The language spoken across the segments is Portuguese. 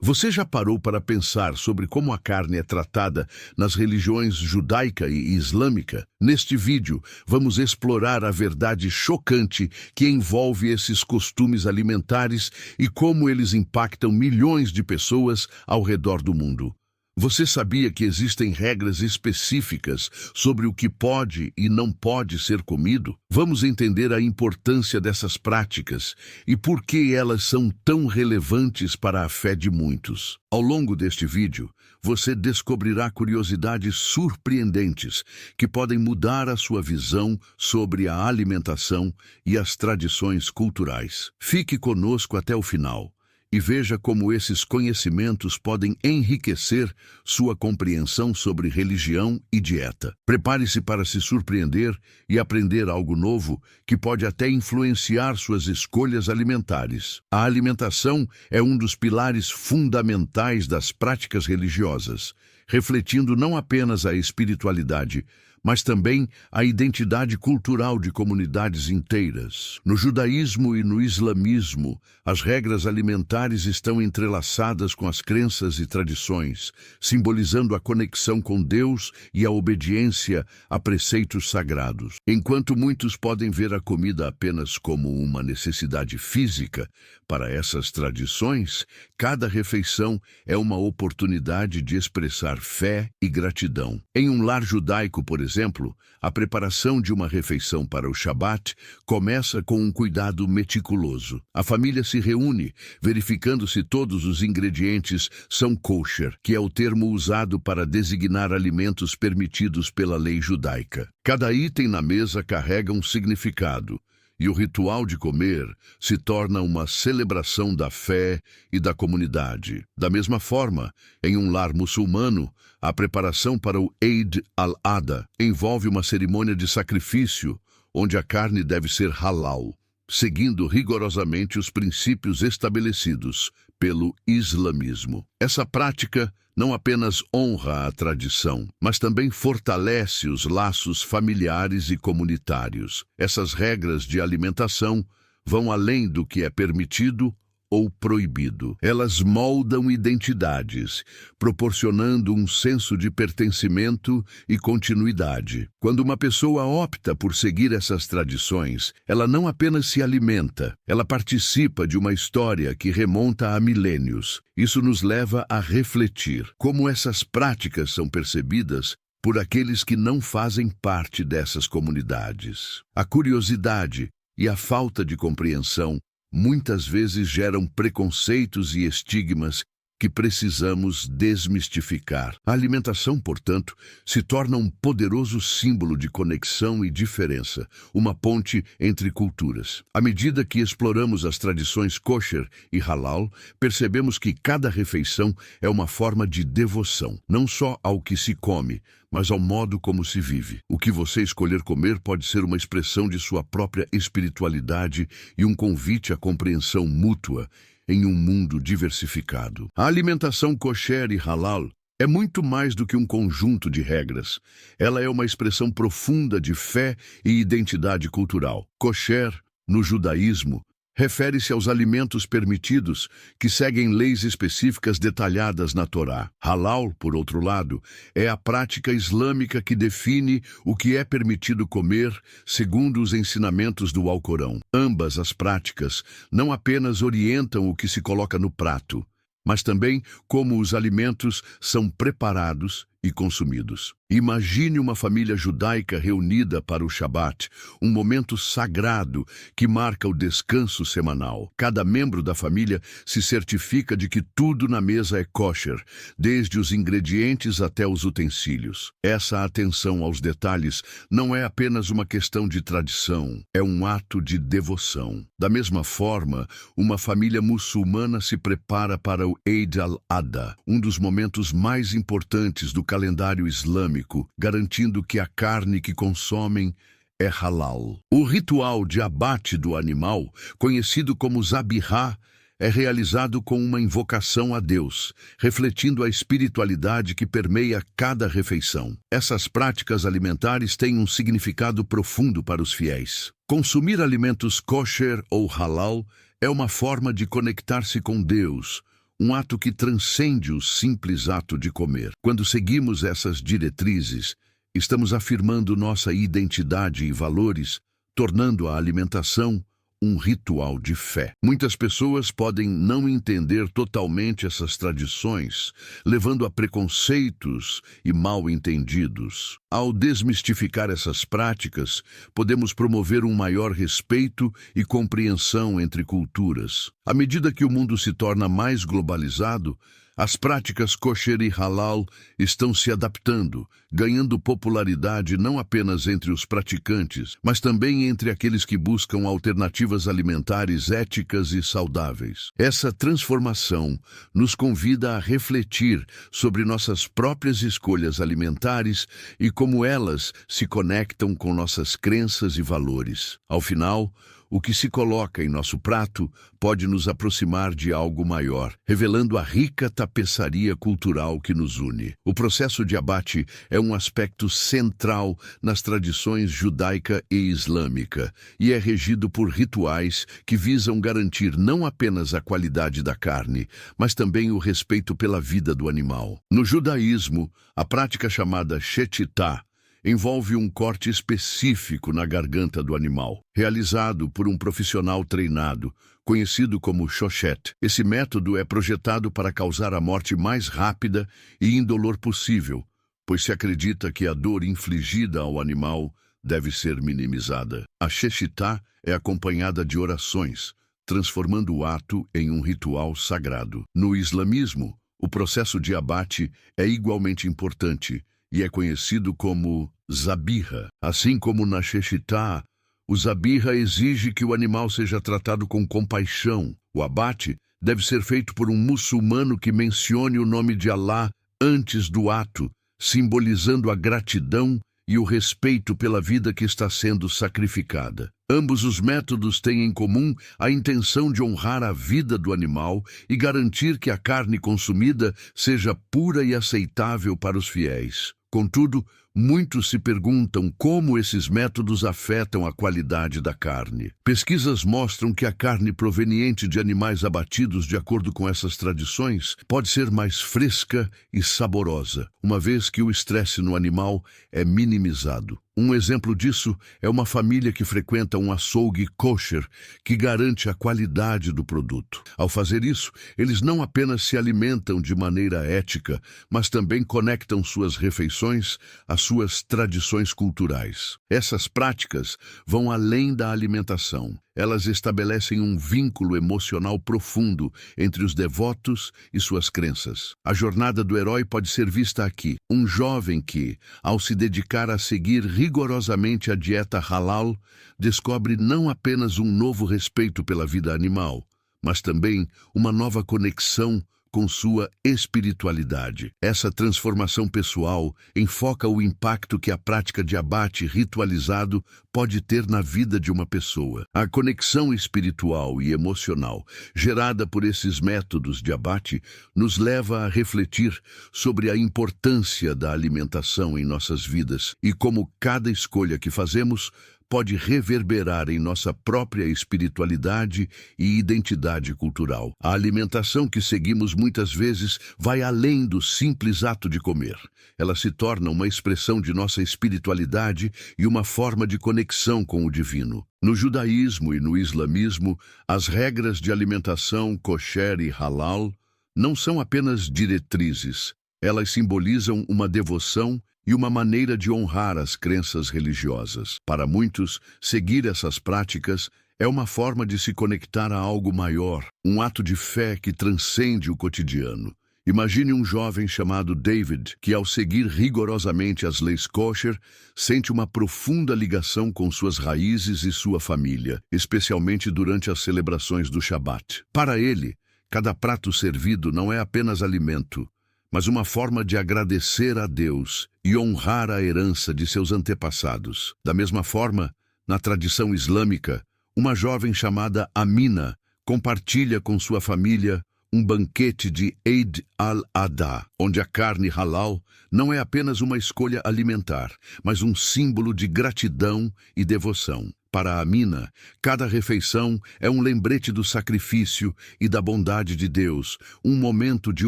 Você já parou para pensar sobre como a carne é tratada nas religiões judaica e islâmica? Neste vídeo, vamos explorar a verdade chocante que envolve esses costumes alimentares e como eles impactam milhões de pessoas ao redor do mundo. Você sabia que existem regras específicas sobre o que pode e não pode ser comido? Vamos entender a importância dessas práticas e por que elas são tão relevantes para a fé de muitos. Ao longo deste vídeo, você descobrirá curiosidades surpreendentes que podem mudar a sua visão sobre a alimentação e as tradições culturais. Fique conosco até o final e veja como esses conhecimentos podem enriquecer sua compreensão sobre religião e dieta. Prepare-se para se surpreender e aprender algo novo que pode até influenciar suas escolhas alimentares. A alimentação é um dos pilares fundamentais das práticas religiosas, refletindo não apenas a espiritualidade, mas também a identidade cultural de comunidades inteiras. No judaísmo e no islamismo, as regras alimentares estão entrelaçadas com as crenças e tradições, simbolizando a conexão com Deus e a obediência a preceitos sagrados. Enquanto muitos podem ver a comida apenas como uma necessidade física, para essas tradições, cada refeição é uma oportunidade de expressar fé e gratidão. Em um lar judaico, por exemplo, a preparação de uma refeição para o Shabat começa com um cuidado meticuloso. A família se reúne, verificando se todos os ingredientes são kosher, que é o termo usado para designar alimentos permitidos pela lei judaica. Cada item na mesa carrega um significado, e o ritual de comer se torna uma celebração da fé e da comunidade. Da mesma forma, em um lar muçulmano, a preparação para o Eid al-Adha envolve uma cerimônia de sacrifício, onde a carne deve ser halal, seguindo rigorosamente os princípios estabelecidos pelo islamismo. Essa prática não apenas honra a tradição, mas também fortalece os laços familiares e comunitários. Essas regras de alimentação vão além do que é permitido ou proibido. Elas moldam identidades, proporcionando um senso de pertencimento e continuidade. Quando uma pessoa opta por seguir essas tradições, ela não apenas se alimenta, ela participa de uma história que remonta a milênios. Isso nos leva a refletir como essas práticas são percebidas por aqueles que não fazem parte dessas comunidades. A curiosidade e a falta de compreensão muitas vezes geram preconceitos e estigmas que precisamos desmistificar. A alimentação, portanto, se torna um poderoso símbolo de conexão e diferença, uma ponte entre culturas. À medida que exploramos as tradições kosher e halal, percebemos que cada refeição é uma forma de devoção, não só ao que se come, mas ao modo como se vive. O que você escolher comer pode ser uma expressão de sua própria espiritualidade e um convite à compreensão mútua em um mundo diversificado. A alimentação kosher e halal é muito mais do que um conjunto de regras. Ela é uma expressão profunda de fé e identidade cultural. Kosher, no judaísmo, refere-se aos alimentos permitidos que seguem leis específicas detalhadas na Torá. Halal, por outro lado, é a prática islâmica que define o que é permitido comer segundo os ensinamentos do Alcorão. Ambas as práticas não apenas orientam o que se coloca no prato, mas também como os alimentos são preparados e consumidos. Imagine uma família judaica reunida para o Shabat, um momento sagrado que marca o descanso semanal. Cada membro da família se certifica de que tudo na mesa é kosher, desde os ingredientes até os utensílios. Essa atenção aos detalhes não é apenas uma questão de tradição, é um ato de devoção. Da mesma forma, uma família muçulmana se prepara para o Eid al-Adha, um dos momentos mais importantes do calendário islâmico, garantindo que a carne que consomem é halal. O ritual de abate do animal, conhecido como zabihá, é realizado com uma invocação a Deus, refletindo a espiritualidade que permeia cada refeição. Essas práticas alimentares têm um significado profundo para os fiéis. Consumir alimentos kosher ou halal é uma forma de conectar-se com Deus, um ato que transcende o simples ato de comer. Quando seguimos essas diretrizes, estamos afirmando nossa identidade e valores, tornando a alimentação um ritual de fé. Muitas pessoas podem não entender totalmente essas tradições, levando a preconceitos e mal-entendidos. Ao desmistificar essas práticas, podemos promover um maior respeito e compreensão entre culturas. À medida que o mundo se torna mais globalizado, as práticas kosher e halal estão se adaptando, ganhando popularidade não apenas entre os praticantes, mas também entre aqueles que buscam alternativas alimentares éticas e saudáveis. Essa transformação nos convida a refletir sobre nossas próprias escolhas alimentares e como elas se conectam com nossas crenças e valores. Ao final, o que se coloca em nosso prato pode nos aproximar de algo maior, revelando a rica tapeçaria cultural que nos une. O processo de abate é um aspecto central nas tradições judaica e islâmica e é regido por rituais que visam garantir não apenas a qualidade da carne, mas também o respeito pela vida do animal. No judaísmo, a prática chamada shetitá envolve um corte específico na garganta do animal, realizado por um profissional treinado, conhecido como shochet. Esse método é projetado para causar a morte mais rápida e indolor possível, pois se acredita que a dor infligida ao animal deve ser minimizada. A shechitá é acompanhada de orações, transformando o ato em um ritual sagrado. No islamismo, o processo de abate é igualmente importante e é conhecido como zabiha. Assim como na shechitá, o zabiha exige que o animal seja tratado com compaixão. O abate deve ser feito por um muçulmano que mencione o nome de Alá antes do ato, simbolizando a gratidão e o respeito pela vida que está sendo sacrificada. Ambos os métodos têm em comum a intenção de honrar a vida do animal e garantir que a carne consumida seja pura e aceitável para os fiéis. Contudo, muitos se perguntam como esses métodos afetam a qualidade da carne. Pesquisas mostram que a carne proveniente de animais abatidos de acordo com essas tradições pode ser mais fresca e saborosa, uma vez que o estresse no animal é minimizado. Um exemplo disso é uma família que frequenta um açougue kosher, que garante a qualidade do produto. Ao fazer isso, eles não apenas se alimentam de maneira ética, mas também conectam suas refeições às suas tradições culturais. Essas práticas vão além da alimentação. Elas estabelecem um vínculo emocional profundo entre os devotos e suas crenças. A jornada do herói pode ser vista aqui. Um jovem que, ao se dedicar a seguir rigorosamente a dieta halal, descobre não apenas um novo respeito pela vida animal, mas também uma nova conexão com sua espiritualidade. Essa transformação pessoal enfoca o impacto que a prática de abate ritualizado pode ter na vida de uma pessoa. A conexão espiritual e emocional gerada por esses métodos de abate nos leva a refletir sobre a importância da alimentação em nossas vidas e como cada escolha que fazemos pode reverberar em nossa própria espiritualidade e identidade cultural. A alimentação que seguimos muitas vezes vai além do simples ato de comer. Ela se torna uma expressão de nossa espiritualidade e uma forma de conexão com o divino. No judaísmo e no islamismo, as regras de alimentação kosher e halal não são apenas diretrizes. Elas simbolizam uma devoção e uma maneira de honrar as crenças religiosas. Para muitos, seguir essas práticas é uma forma de se conectar a algo maior, um ato de fé que transcende o cotidiano. Imagine um jovem chamado David, que ao seguir rigorosamente as leis kosher, sente uma profunda ligação com suas raízes e sua família, especialmente durante as celebrações do Shabat. Para ele, cada prato servido não é apenas alimento, mas uma forma de agradecer a Deus e honrar a herança de seus antepassados. Da mesma forma, na tradição islâmica, uma jovem chamada Amina compartilha com sua família um banquete de Eid al-Adha, onde a carne halal não é apenas uma escolha alimentar, mas um símbolo de gratidão e devoção. para Amina, cada refeição é um lembrete do sacrifício e da bondade de Deus, um momento de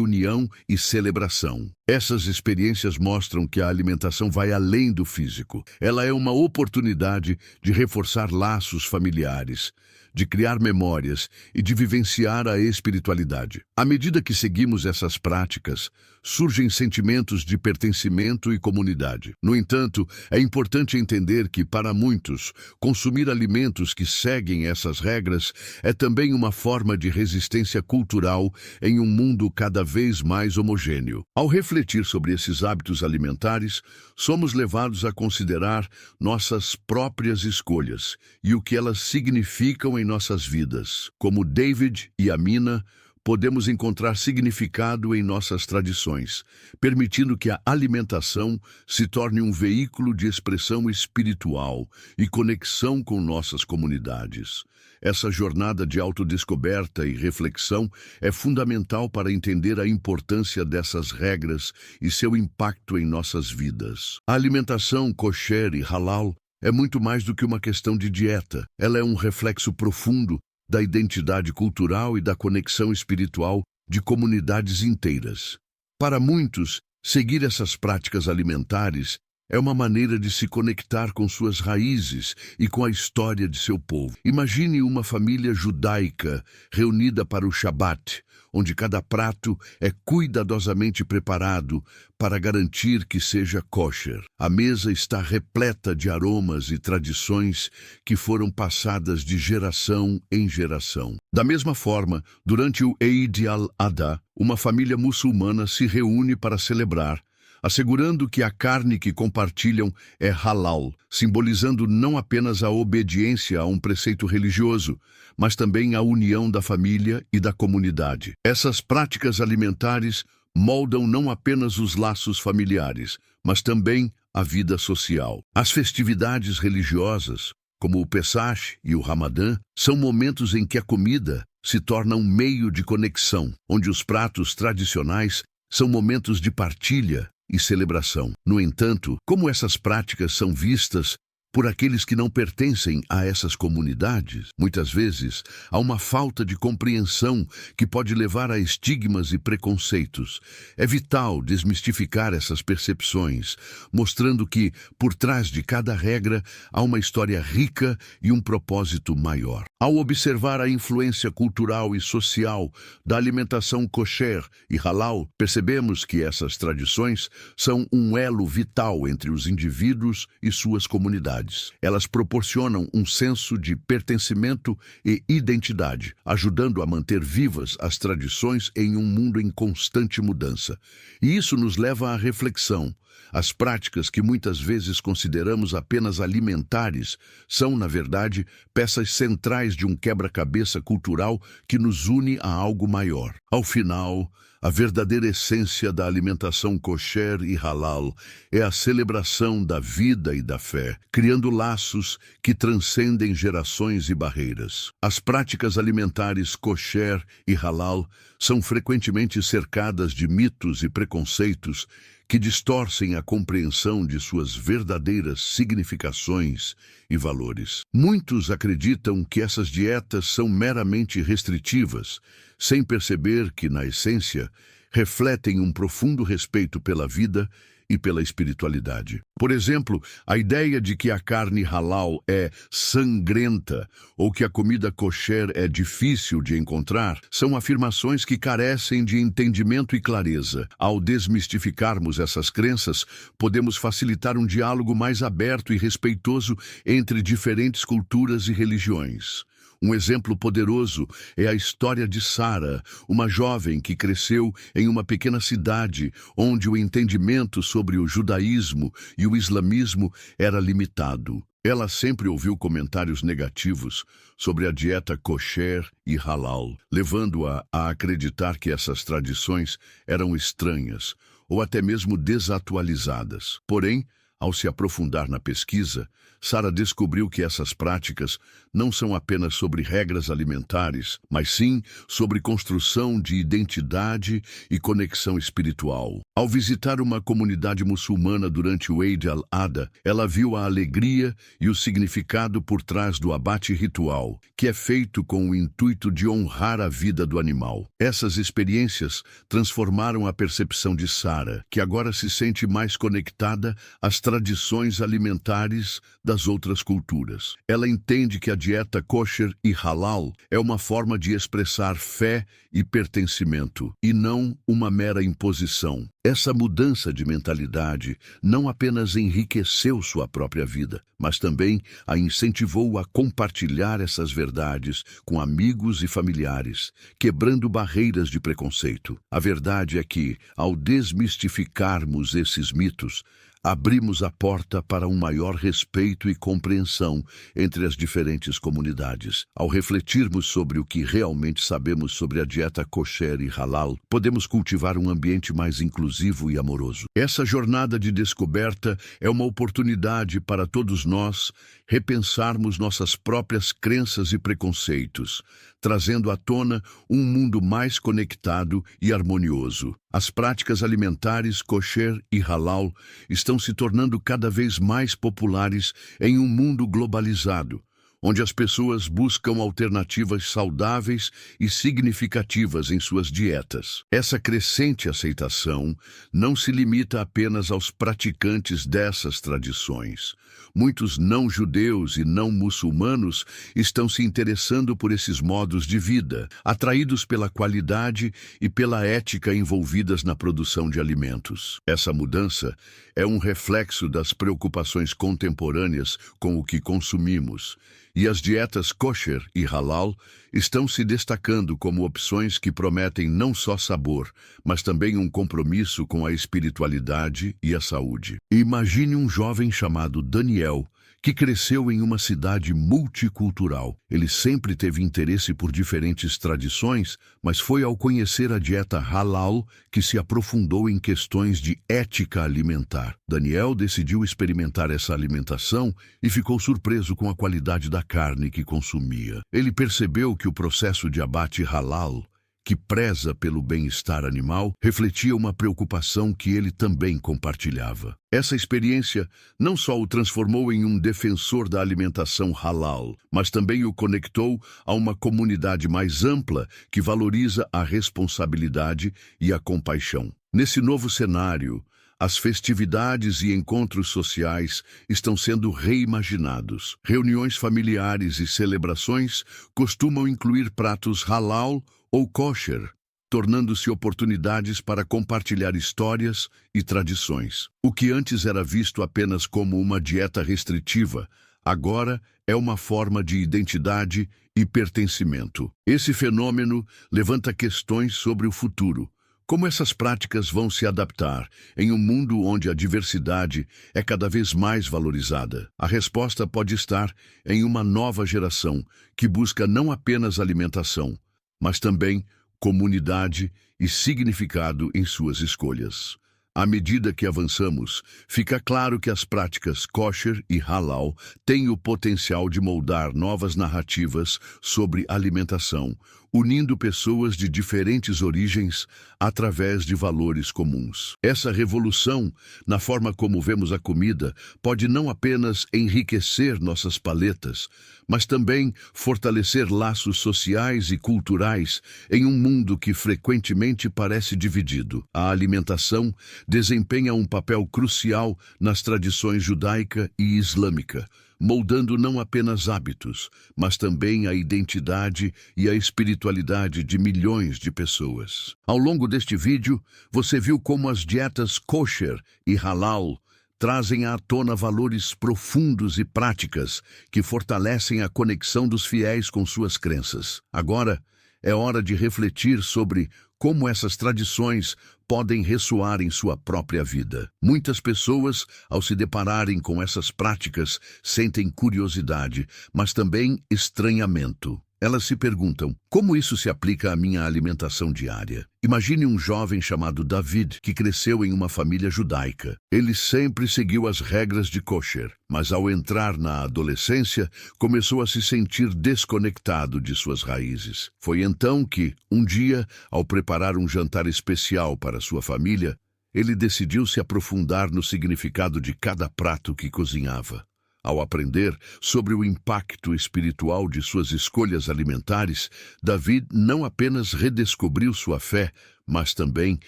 união e celebração. Essas experiências mostram que a alimentação vai além do físico. Ela é uma oportunidade de reforçar laços familiares, de criar memórias e de vivenciar a espiritualidade. À medida que seguimos essas práticas, surgem sentimentos de pertencimento e comunidade. No entanto, é importante entender que, para muitos, consumir alimentos que seguem essas regras é também uma forma de resistência cultural em um mundo cada vez mais homogêneo. Ao refletir sobre esses hábitos alimentares, somos levados a considerar nossas próprias escolhas e o que elas significam em nossas vidas. Como David e Amina, podemos encontrar significado em nossas tradições, permitindo que a alimentação se torne um veículo de expressão espiritual e conexão com nossas comunidades. Essa jornada de autodescoberta e reflexão é fundamental para entender a importância dessas regras e seu impacto em nossas vidas. A alimentação kosher e halal é muito mais do que uma questão de dieta. Ela é um reflexo profundo da identidade cultural e da conexão espiritual de comunidades inteiras. Para muitos, seguir essas práticas alimentares é uma maneira de se conectar com suas raízes e com a história de seu povo. Imagine uma família judaica reunida para o Shabat, onde cada prato é cuidadosamente preparado para garantir que seja kosher. A mesa está repleta de aromas e tradições que foram passadas de geração em geração. Da mesma forma, durante o Eid al-Adha, uma família muçulmana se reúne para celebrar, assegurando que a carne que compartilham é halal, simbolizando não apenas a obediência a um preceito religioso, mas também a união da família e da comunidade. Essas práticas alimentares moldam não apenas os laços familiares, mas também a vida social. As festividades religiosas, como o Pesach e o Ramadã, são momentos em que a comida se torna um meio de conexão, onde os pratos tradicionais são momentos de partilha e celebração. No entanto, como essas práticas são vistas por aqueles que não pertencem a essas comunidades, muitas vezes há uma falta de compreensão que pode levar a estigmas e preconceitos. É vital desmistificar essas percepções, mostrando que, por trás de cada regra, há uma história rica e um propósito maior. Ao observar a influência cultural e social da alimentação kosher e halal, percebemos que essas tradições são um elo vital entre os indivíduos e suas comunidades. Elas proporcionam um senso de pertencimento e identidade, ajudando a manter vivas as tradições em um mundo em constante mudança. E isso nos leva à reflexão. As práticas que muitas vezes consideramos apenas alimentares são, na verdade, peças centrais de um quebra-cabeça cultural que nos une a algo maior. Ao final, a verdadeira essência da alimentação kosher e halal é a celebração da vida e da fé, criando laços que transcendem gerações e barreiras. As práticas alimentares kosher e halal são frequentemente cercadas de mitos e preconceitos que distorcem a compreensão de suas verdadeiras significações e valores. Muitos acreditam que essas dietas são meramente restritivas, sem perceber que, na essência, refletem um profundo respeito pela vida e pela espiritualidade. Por exemplo, a ideia de que a carne halal é sangrenta ou que a comida kosher é difícil de encontrar são afirmações que carecem de entendimento e clareza. Ao desmistificarmos essas crenças, podemos facilitar um diálogo mais aberto e respeitoso entre diferentes culturas e religiões. Um exemplo poderoso é a história de Sara, uma jovem que cresceu em uma pequena cidade onde o entendimento sobre o judaísmo e o islamismo era limitado. Ela sempre ouviu comentários negativos sobre a dieta kosher e halal, levando-a a acreditar que essas tradições eram estranhas ou até mesmo desatualizadas. Porém, Ao se aprofundar na pesquisa, Sara descobriu que essas práticas não são apenas sobre regras alimentares, mas sim sobre construção de identidade e conexão espiritual. Ao visitar uma comunidade muçulmana durante o Eid al-Adha, ela viu a alegria e o significado por trás do abate ritual, que é feito com o intuito de honrar a vida do animal. Essas experiências transformaram a percepção de Sara, que agora se sente mais conectada às tradições alimentares das outras culturas. Ela entende que a dieta kosher e halal é uma forma de expressar fé e pertencimento, e não uma mera imposição. Essa mudança de mentalidade não apenas enriqueceu sua própria vida, mas também a incentivou a compartilhar essas verdades com amigos e familiares, quebrando barreiras de preconceito. A verdade é que, ao desmistificarmos esses mitos, abrimos a porta para um maior respeito e compreensão entre as diferentes comunidades. Ao refletirmos sobre o que realmente sabemos sobre a dieta kosher e halal, podemos cultivar um ambiente mais inclusivo e amoroso. Essa jornada de descoberta é uma oportunidade para todos nós repensarmos nossas próprias crenças e preconceitos, trazendo à tona um mundo mais conectado e harmonioso. As práticas alimentares kosher e halal estão se tornando cada vez mais populares em um mundo globalizado, onde as pessoas buscam alternativas saudáveis e significativas em suas dietas. Essa crescente aceitação não se limita apenas aos praticantes dessas tradições. Muitos não-judeus e não-muçulmanos estão se interessando por esses modos de vida, atraídos pela qualidade e pela ética envolvidas na produção de alimentos. Essa mudança é um reflexo das preocupações contemporâneas com o que consumimos, e as dietas kosher e halal estão se destacando como opções que prometem não só sabor, mas também um compromisso com a espiritualidade e a saúde. Imagine um jovem chamado Daniel, que cresceu em uma cidade multicultural. Ele sempre teve interesse por diferentes tradições, mas foi ao conhecer a dieta halal que se aprofundou em questões de ética alimentar. Daniel decidiu experimentar essa alimentação e ficou surpreso com a qualidade da carne que consumia. Ele percebeu que o processo de abate halal, que preza pelo bem-estar animal, refletia uma preocupação que ele também compartilhava. Essa experiência não só o transformou em um defensor da alimentação halal, mas também o conectou a uma comunidade mais ampla que valoriza a responsabilidade e a compaixão. Nesse novo cenário, as festividades e encontros sociais estão sendo reimaginados. Reuniões familiares e celebrações costumam incluir pratos halal ou kosher, tornando-se oportunidades para compartilhar histórias e tradições. O que antes era visto apenas como uma dieta restritiva, agora é uma forma de identidade e pertencimento. Esse fenômeno levanta questões sobre o futuro. Como essas práticas vão se adaptar em um mundo onde a diversidade é cada vez mais valorizada? A resposta pode estar em uma nova geração que busca não apenas alimentação, mas também comunidade e significado em suas escolhas. À medida que avançamos, fica claro que as práticas kosher e halal têm o potencial de moldar novas narrativas sobre alimentação, unindo pessoas de diferentes origens através de valores comuns. Essa revolução, na forma como vemos a comida, pode não apenas enriquecer nossas paletas, mas também fortalecer laços sociais e culturais em um mundo que frequentemente parece dividido. A alimentação desempenha um papel crucial nas tradições judaica e islâmica, moldando não apenas hábitos, mas também a identidade e a espiritualidade de milhões de pessoas. Ao longo deste vídeo, você viu como as dietas kosher e halal trazem à tona valores profundos e práticas que fortalecem a conexão dos fiéis com suas crenças. Agora, é hora de refletir sobre como essas tradições podem ressoar em sua própria vida. Muitas pessoas, ao se depararem com essas práticas, sentem curiosidade, mas também estranhamento. Elas se perguntam: como isso se aplica à minha alimentação diária? Imagine um jovem chamado David, que cresceu em uma família judaica. Ele sempre seguiu as regras de kosher, mas ao entrar na adolescência, começou a se sentir desconectado de suas raízes. Foi então que, um dia, ao preparar um jantar especial para sua família, ele decidiu se aprofundar no significado de cada prato que cozinhava. Ao aprender sobre o impacto espiritual de suas escolhas alimentares, David não apenas redescobriu sua fé, mas também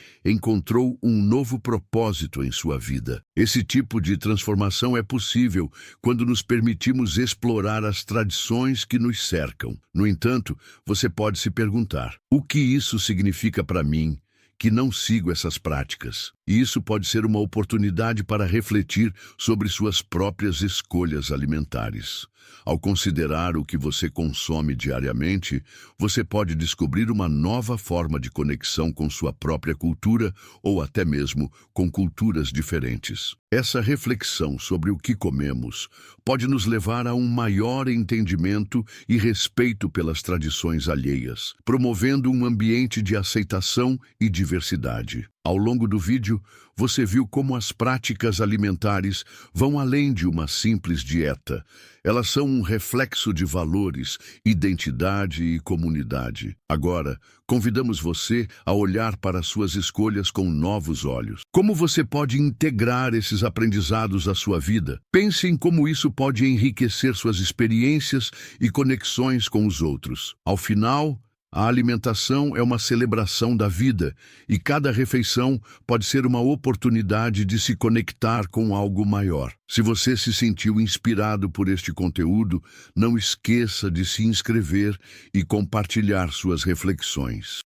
encontrou um novo propósito em sua vida. Esse tipo de transformação é possível quando nos permitimos explorar as tradições que nos cercam. No entanto, você pode se perguntar: o que isso significa para mim, que não sigo essas práticas? E isso pode ser uma oportunidade para refletir sobre suas próprias escolhas alimentares. Ao considerar o que você consome diariamente, você pode descobrir uma nova forma de conexão com sua própria cultura ou até mesmo com culturas diferentes. Essa reflexão sobre o que comemos pode nos levar a um maior entendimento e respeito pelas tradições alheias, promovendo um ambiente de aceitação e diversidade. Ao longo do vídeo, você viu como as práticas alimentares vão além de uma simples dieta. Elas são um reflexo de valores, identidade e comunidade. Agora, convidamos você a olhar para suas escolhas com novos olhos. Como você pode integrar esses aprendizados à sua vida? Pense em como isso pode enriquecer suas experiências e conexões com os outros. Ao final, a alimentação é uma celebração da vida e cada refeição pode ser uma oportunidade de se conectar com algo maior. Se você se sentiu inspirado por este conteúdo, não esqueça de se inscrever e compartilhar suas reflexões.